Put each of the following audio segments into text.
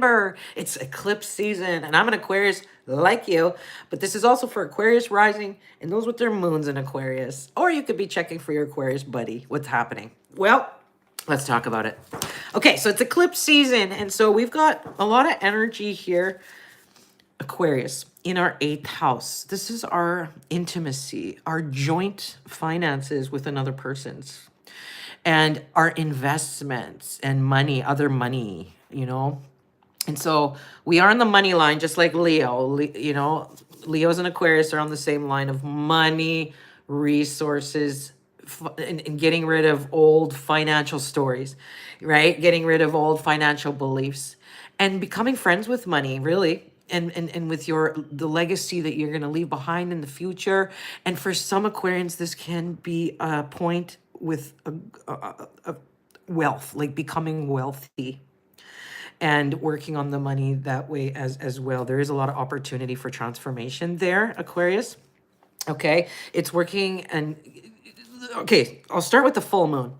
September. It's eclipse season, and I'm an Aquarius like you, but this is also for Aquarius rising and those with their moons in Aquarius. Or you could be checking for your Aquarius buddy. What's happening? Well, let's talk about it. Okay, so it's eclipse season, and so we've got a lot of energy here. Aquarius in our 8th house. This is our intimacy, our joint finances with another person's, and our investments and money, other money, you know. And so we are on the money line, just like Leo. You know, Leos and Aquarius are on the same line of money, resources, and getting rid of old financial stories, right? Getting rid of old financial beliefs and becoming friends with money, really. And with the legacy that you're going to leave behind in the future. And for some Aquarians, this can be a point with a wealth, like becoming wealthy and working on the money that way as well. There is a lot of opportunity for transformation there, Aquarius. Okay, it's working. And okay, I'll start with the full moon.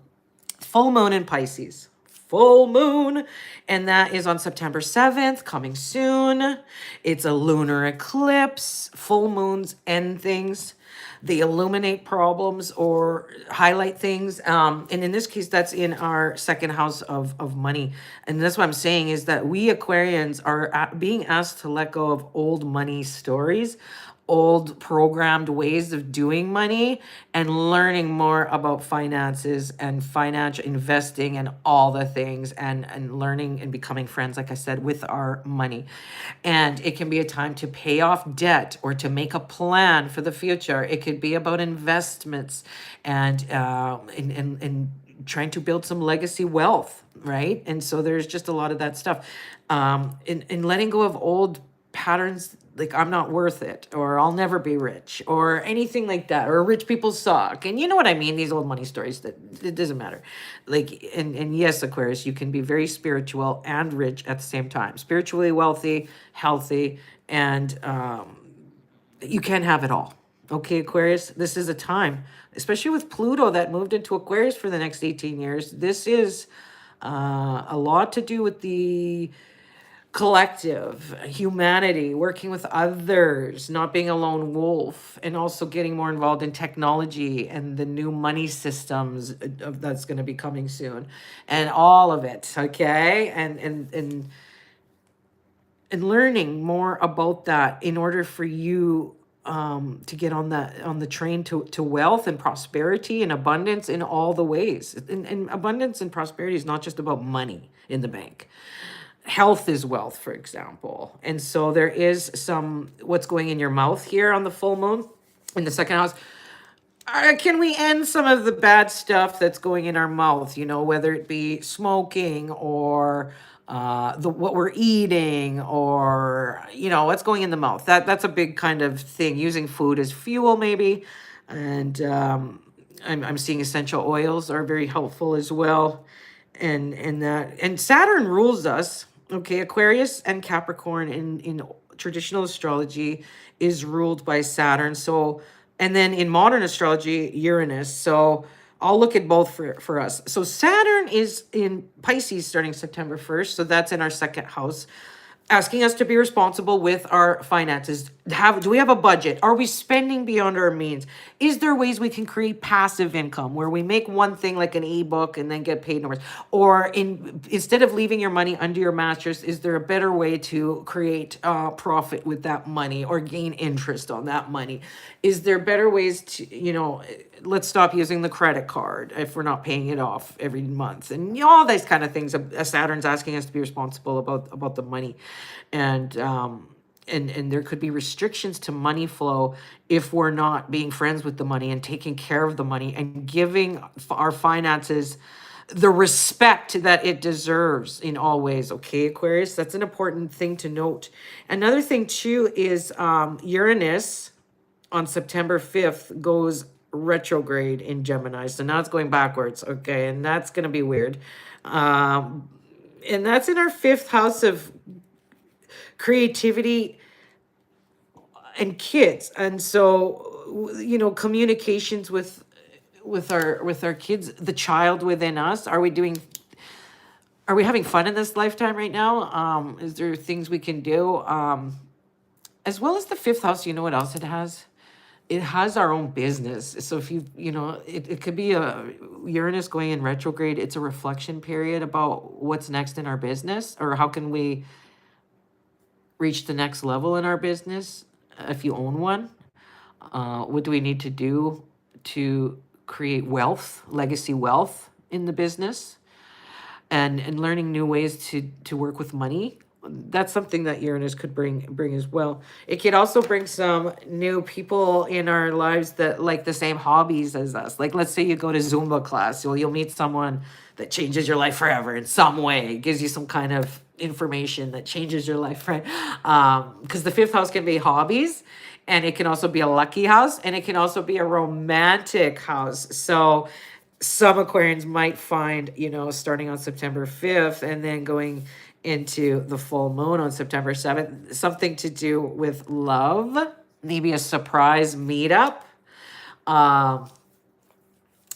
Full moon in Pisces. Full moon, and that is on September 7th, coming soon. It's a lunar eclipse. Full moons end things. They illuminate problems or highlight things. And in this case, that's in our 2nd house of money. And that's what I'm saying is that we Aquarians are being asked to let go of old money stories, old programmed ways of doing money, and learning more about finances and financial investing and all the things, and learning and becoming friends, like I said, with our money. And it can be a time to pay off debt or to make a plan for the future. It could be about investments and trying to build some legacy wealth, right? And so there's just a lot of that stuff. In letting go of old patterns, like I'm not worth it, or I'll never be rich, or anything like that, or rich people suck. And you know what I mean? These old money stories, that it doesn't matter. Like, and yes, Aquarius, you can be very spiritual and rich at the same time. Spiritually wealthy, healthy, and you can have it all. Okay, Aquarius, this is a time, especially with Pluto that moved into Aquarius for the next 18 years. This is a lot to do with the collective, humanity, working with others, not being a lone wolf, and also getting more involved in technology and the new money systems that's going to be coming soon, and all of it. Okay, and learning more about that in order for you to get on the train to wealth and prosperity and abundance in all the ways. And abundance and prosperity is not just about money in the bank. Health is wealth, for example. And so there is some what's going in your mouth here on the full moon in the 2nd house. Can we end some of the bad stuff that's going in our mouth, you know, whether it be smoking or what we're eating, or you know what's going in the mouth. That's a big kind of thing, using food as fuel maybe. And I'm seeing essential oils are very helpful as well. And Saturn rules us. Okay, Aquarius and Capricorn in traditional astrology is ruled by Saturn. So, and then in modern astrology, Uranus. So I'll look at both for us. So Saturn is in Pisces starting September 1st. So that's in our 2nd house, asking us to be responsible with our finances. Do we have a budget? Are we spending beyond our means? Is there ways we can create passive income where we make one thing like an ebook and then get paid numbers? Or instead of leaving your money under your mattress, is there a better way to create profit with that money or gain interest on that money? Is there better ways to, you know, let's stop using the credit card if we're not paying it off every month, and you know, all these kind of things. Saturn's asking us to be responsible about the money, and there could be restrictions to money flow if we're not being friends with the money and taking care of the money and giving our finances the respect that it deserves in all ways. Okay, Aquarius, that's an important thing to note. Another thing too is Uranus on September 5th goes retrograde in Gemini. So now it's going backwards. Okay, and that's going to be weird. And that's in our 5th house of creativity and kids. And so, you know, communications with our kids, the child within us. Are Are we having fun in this lifetime right now? Is there things we can do? As well as the fifth house, you know what else it has? It has our own business. So if you know, it could be a Uranus going in retrograde. It's a reflection period about what's next in our business, or how can we reach the next level in our business if you own one. What do we need to do to create wealth, legacy wealth in the business, and learning new ways to work with money? That's something that Uranus could bring as well. It could also bring some new people in our lives that like the same hobbies as us. Like, let's say you go to Zumba class, so you'll meet someone that changes your life forever in some way. It gives you some kind of information that changes your life, right? Because the fifth house can be hobbies, and it can also be a lucky house, and it can also be a romantic house. So some Aquarians might find, you know, starting on September 5th and then going into the full moon on September 7th, something to do with love, maybe a surprise meetup, um,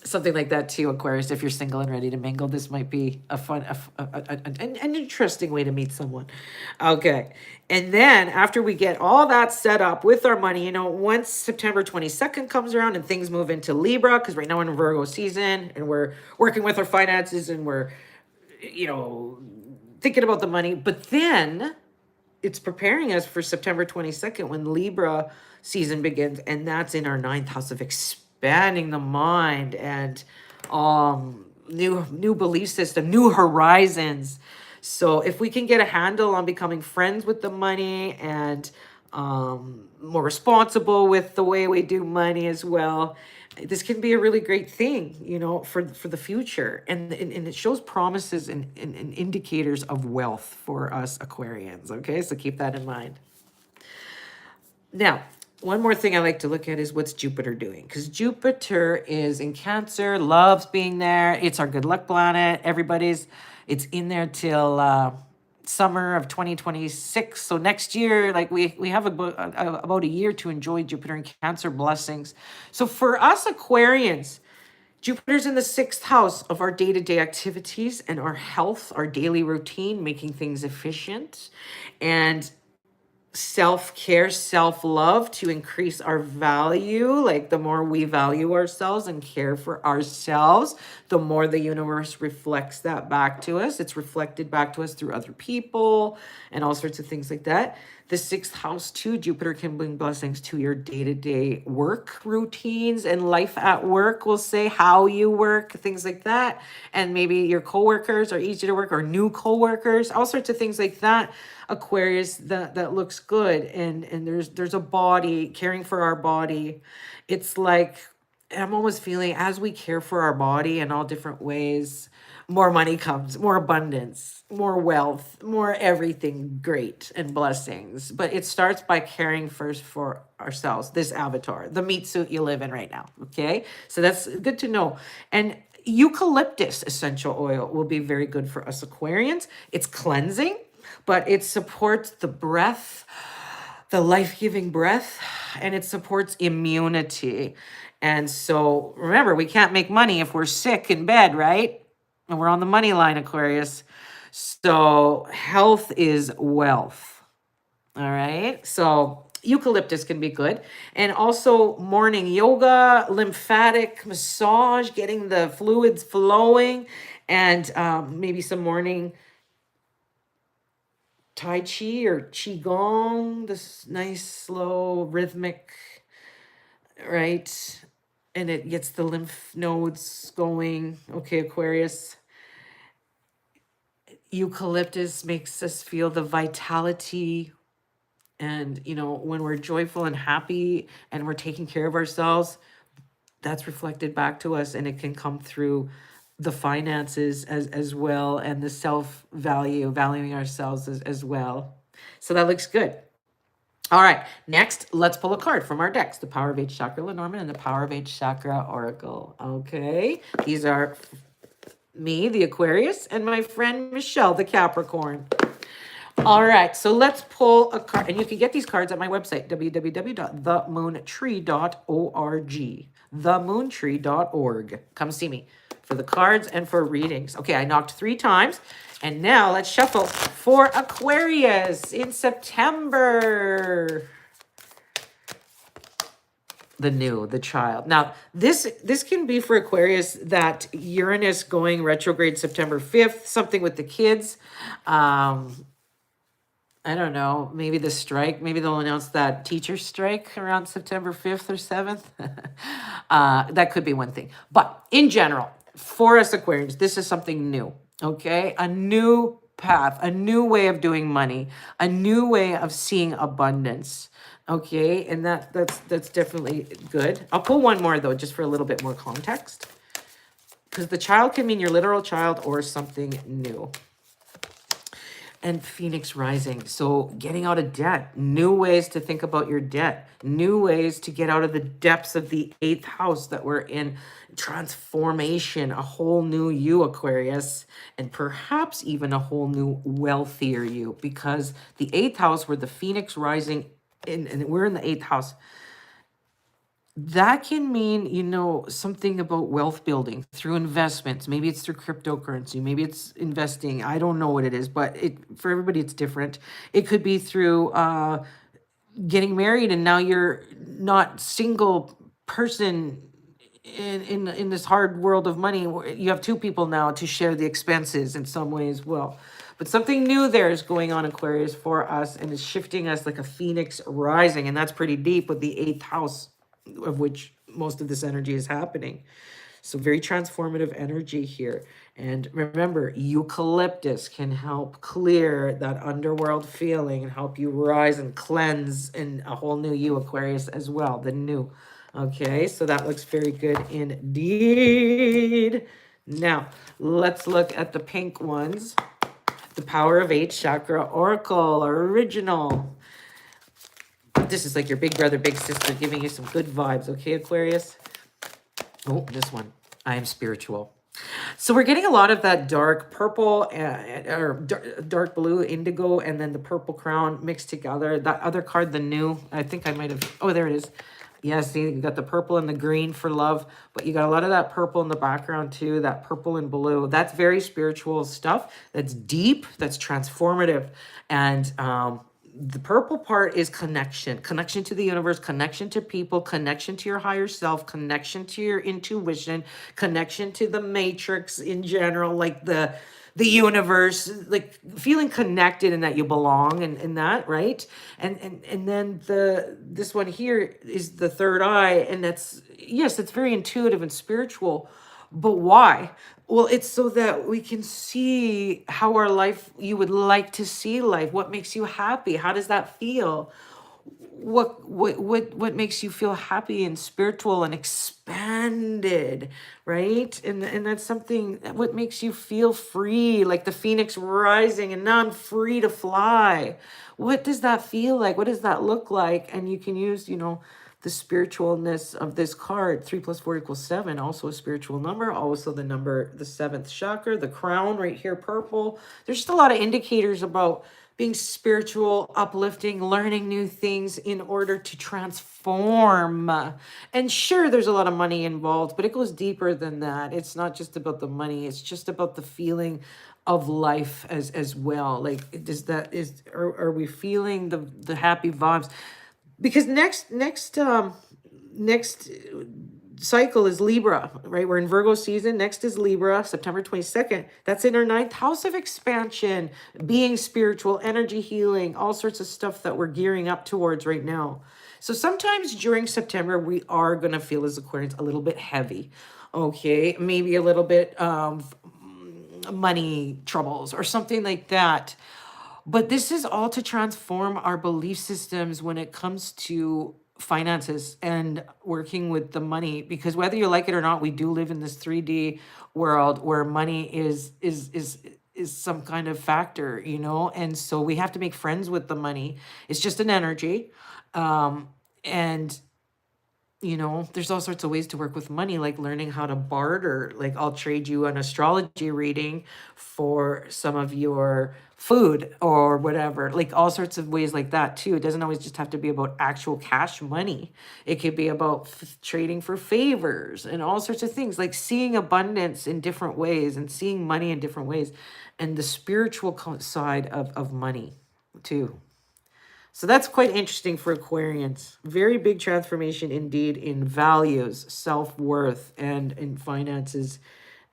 something like that too, Aquarius. If you're single and ready to mingle, this might be a fun, an interesting way to meet someone. Okay. And then after we get all that set up with our money, you know, once September 22nd comes around and things move into Libra, because right now we're in Virgo season and we're working with our finances and we're, you know, thinking about the money. But then it's preparing us for September 22nd when Libra season begins. And that's in our ninth house of expanding the mind and new belief system, new horizons. So if we can get a handle on becoming friends with the money and more responsible with the way we do money as well, this can be a really great thing, you know, for the future. And it shows promises and indicators of wealth for us Aquarians. Okay, so keep that in mind. Now, one more thing I like to look at is what's Jupiter doing, because Jupiter is in Cancer, loves being there. It's our good luck planet. It's in there till summer of 2026. So next year, like we have about a year to enjoy Jupiter and Cancer blessings. So for us Aquarians, Jupiter's in the sixth house of our day-to-day activities and our health, our daily routine, making things efficient, and self-care, self-love to increase our value. Like the more we value ourselves and care for ourselves, the more the universe reflects that back to us. It's reflected back to us through other people and all sorts of things like that. The sixth house too, Jupiter can bring blessings to your day-to-day work routines and life at work. We'll say how you work, things like that. And maybe your coworkers are easy to work, or new coworkers, all sorts of things like that. Aquarius, that looks good. And there's a body, caring for our body. It's like, I'm almost feeling as we care for our body in all different ways, more money comes, more abundance, more wealth, more everything great and blessings. But it starts by caring first for ourselves, this avatar, the meat suit you live in right now. Okay. So that's good to know. And eucalyptus essential oil will be very good for us Aquarians. It's cleansing, but it supports the breath, the life-giving breath, and it supports immunity. And so remember, we can't make money if we're sick in bed, right? And we're on the money line, Aquarius. So health is wealth. All right. So eucalyptus can be good. And also morning yoga, lymphatic massage, getting the fluids flowing, and maybe some morning Tai Chi or Qigong, this nice, slow, rhythmic, right? And it gets the lymph nodes going. Okay, Aquarius. Eucalyptus makes us feel the vitality. And, you know, when we're joyful and happy and we're taking care of ourselves, that's reflected back to us, and it can come through the finances as well, and the self-value, valuing ourselves as well. So that looks good. All right, next, let's pull a card from our decks, the Power of Age Chakra Lenormand and the Power of Age Chakra Oracle. Okay, these are me, the Aquarius, and my friend Michelle, the Capricorn. All right, so let's pull a card. And you can get these cards at my website, www.themoontree.org. Themoontree.org. Come see me for the cards and for readings. Okay, I knocked 3 times. And now let's shuffle for Aquarius in September. The child. Now, this can be for Aquarius that Uranus going retrograde September 5th, something with the kids. I don't know, maybe the strike, maybe they'll announce that teacher strike around September 5th or 7th. That could be one thing. But in general, for us Aquarians, this is something new, okay? A new path, a new way of doing money, a new way of seeing abundance, okay? And that's definitely good. I'll pull one more though, just for a little bit more context. Because the child can mean your literal child or something new. And Phoenix rising. So getting out of debt, new ways to think about your debt, new ways to get out of the depths of the 8th house that we're in, transformation, a whole new you, Aquarius, and perhaps even a whole new wealthier you, because the 8th house where the Phoenix rising in, and we're in the 8th house, that can mean, you know, something about wealth building through investments. Maybe it's through cryptocurrency. Maybe it's investing. I don't know what it is, but for everybody, it's different. It could be through getting married and now you're not single person in this hard world of money. You have 2 people now to share the expenses in some way as well. But something new there is going on, Aquarius, for us, and is shifting us like a phoenix rising. And that's pretty deep with the 8th house, of which most of this energy is happening. So very transformative energy here. And remember, eucalyptus can help clear that underworld feeling and help you rise and cleanse in a whole new you, Aquarius, as well, the new. Okay, so that looks very good indeed. Now, let's look at the pink ones. The Power of 8 Chakra Oracle, original. This is like your big brother, big sister giving you some good vibes, okay, Aquarius? Oh, this one. I am spiritual. So we're getting a lot of that dark purple or dark blue indigo and then the purple crown mixed together. That other card, the new, I think I might have, oh, there it is. Yes, see, you got the purple and the green for love, but you got a lot of that purple in the background too, that purple and blue. That's very spiritual stuff. That's deep, that's transformative. And the purple part is connection to the universe, connection to people, connection to your higher self, connection to your intuition, connection to the matrix in general, like the universe, like feeling connected and that you belong and that, right? And then this one here is the third eye, and that's, yes, it's very intuitive and spiritual. But why? Well, it's so that we can see how our life, you would like to see life. What makes you happy? How does that feel? What makes you feel happy and spiritual and expanded, right? And that's something, what makes you feel free, like the phoenix rising, and now I'm free to fly. What does that feel like? What does that look like? And you can use, you know, the spiritualness of this card. 3 + 4 = 7, also a spiritual number, also the number, the 7th chakra, the crown right here, purple. There's just a lot of indicators about being spiritual, uplifting, learning new things in order to transform. And sure, there's a lot of money involved, but it goes deeper than that. It's not just about the money. It's just about the feeling of life as well. Like, are we feeling the happy vibes? Because next cycle is Libra, right? We're in Virgo season. Next is Libra, September 22nd. That's in our 9th house of expansion, being spiritual, energy healing, all sorts of stuff that we're gearing up towards right now. So sometimes during September, we are going to feel as Aquarians a little bit heavy. Okay, maybe a little bit money troubles or something like that. But this is all to transform our belief systems when it comes to finances and working with the money, because whether you like it or not, we do live in this 3D world where money is some kind of factor, you know, and so we have to make friends with the money. It's just an energy. And you know, there's all sorts of ways to work with money, like learning how to barter. Like, I'll trade you an astrology reading for some of your food or whatever. Like, all sorts of ways like that, too. It doesn't always just have to be about actual cash money, it could be about trading for favors and all sorts of things, like seeing abundance in different ways and seeing money in different ways, and the spiritual side of money, too. So that's quite interesting for Aquarians. Very big transformation indeed in values, self-worth, and in finances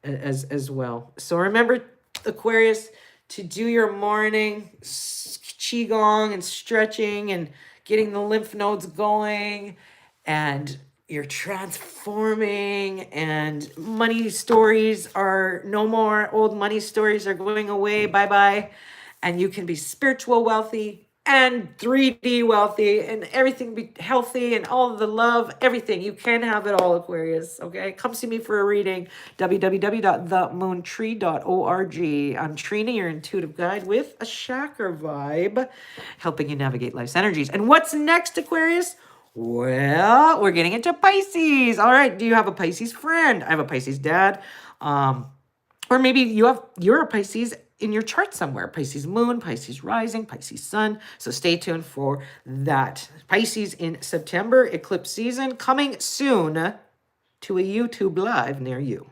as well. So remember, Aquarius, to do your morning qigong and stretching and getting the lymph nodes going, and you're transforming, and money stories are no more. Old money stories are going away. Bye bye. And you can be spiritual wealthy and 3D wealthy, and everything be healthy, and all of the love, everything. You can have it all, Aquarius. Okay, come see me for a reading. www.themoontree.org. I'm Trina, your intuitive guide with a chakra vibe, helping you navigate life's energies. And what's next, Aquarius? Well, we're getting into Pisces. All right, do you have a Pisces friend? I have a Pisces dad. Or maybe you're a Pisces in your chart somewhere. Pisces moon, Pisces rising, Pisces sun. So stay tuned for that. Pisces in September, eclipse season, coming soon to a YouTube live near you.